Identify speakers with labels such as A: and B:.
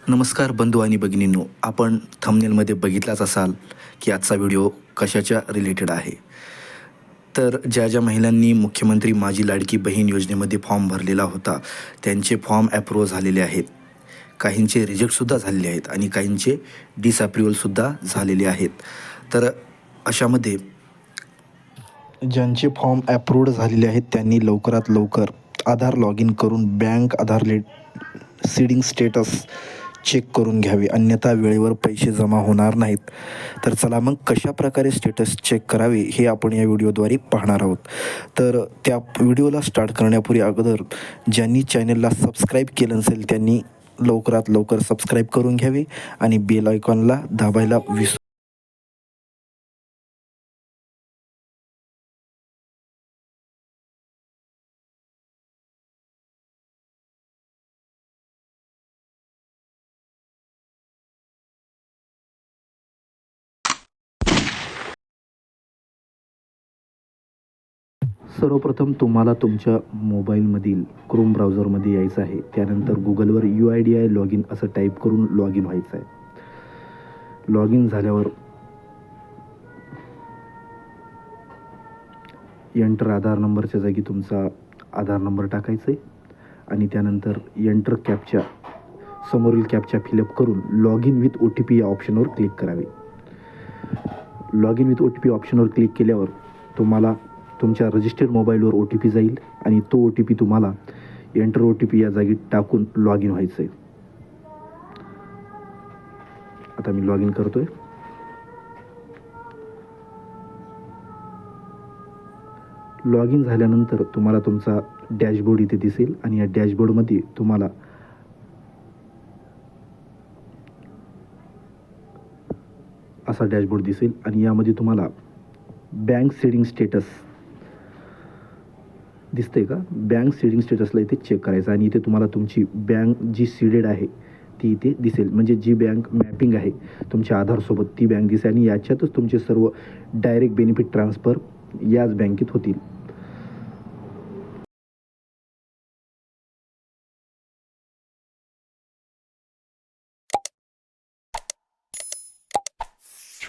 A: नमस्कार बंधू आणि भगिनींनो, आपण थंबनेलमध्ये बघितलाच असाल की आजचा व्हिडिओ कशाच्या रिलेटेड आहे. तर ज्या ज्या महिलांनी मुख्यमंत्री माझी लाडकी बहीण योजनेमध्ये फॉर्म भरलेला होता, त्यांचे फॉर्म ॲप्रूव्ह झालेले आहेत. काहींचे रिजेक्टसुद्धा झालेले आहेत आणि काहींचे डिसअप्रुव्हलसुद्धा झालेले आहेत. तर अशामध्ये ज्यांचे फॉर्म ॲप्रूव्ड झालेले आहेत त्यांनी लवकरात लवकर आधार लॉग इन करून बँक आधार सीडिंग स्टेटस चेक करून घ्यावे, अन्यथा वेळेवर पैसे जमा होणार नाहीत. तर चला मग कशा प्रकारे स्टेटस चेक करावे हे आपण या व्हिडिओद्वारे पाहणार आहोत. तर त्या व्हिडिओला स्टार्ट करण्यापूर्वी अगोदर ज्यांनी चॅनलला सबस्क्राईब केलं नसेल त्यांनी लवकरात लवकर सबस्क्राईब करून घ्यावे आणि बेल आयकॉनला दाबायला विसरू. सर्वप्रथम तुम्हाला तुमच्या मोबाईलमधील क्रोम ब्राउझरमध्ये यायचं आहे. त्यानंतर गुगलवर UIDI लॉग इन असं टाईप करून लॉग इन व्हायचं आहे. लॉग इन झाल्यावर एंटर आधार नंबरच्या जागी तुमचा आधार नंबर टाकायचा आहे आणि त्यानंतर एंटर कॅपच्या समोरील कॅपच्या फिलअप करून लॉग इन विथ OTP या ऑप्शनवर क्लिक करावे. लॉग इन विथ OTP ऑप्शनवर क्लिक केल्यावर तुम्हाला तुमच्या रजिस्टर्ड मोबाईलवर OTP जाईल आणि तो OTP तुम्हाला एंटर OTP या जागी टाकून लॉग इन व्हायचं आहे. आता मी लॉग इन करतोय. लॉग इन झाल्यानंतर तुम्हाला तुमचा डॅशबोर्ड इथे दिसेल आणि या डॅशबोर्डमध्ये तुम्हाला असा डॅशबोर्ड दिसेल आणि यामध्ये तुम्हाला बँक सीडिंग स्टेटस दिसतंय का? बँक सीडिंग स्टेटसला इथे चेक करायचं आणि इथे तुम्हाला तुमची बँक जी सीडेड आहे ती इथे दिसेल. म्हणजे जी बँक मॅपिंग आहे तुमच्या आधारसोबत ती बँक दिसेल आणि याच्यातच तुमचे सर्व डायरेक्ट बेनिफिट ट्रान्सफर याच बँकेत होतील.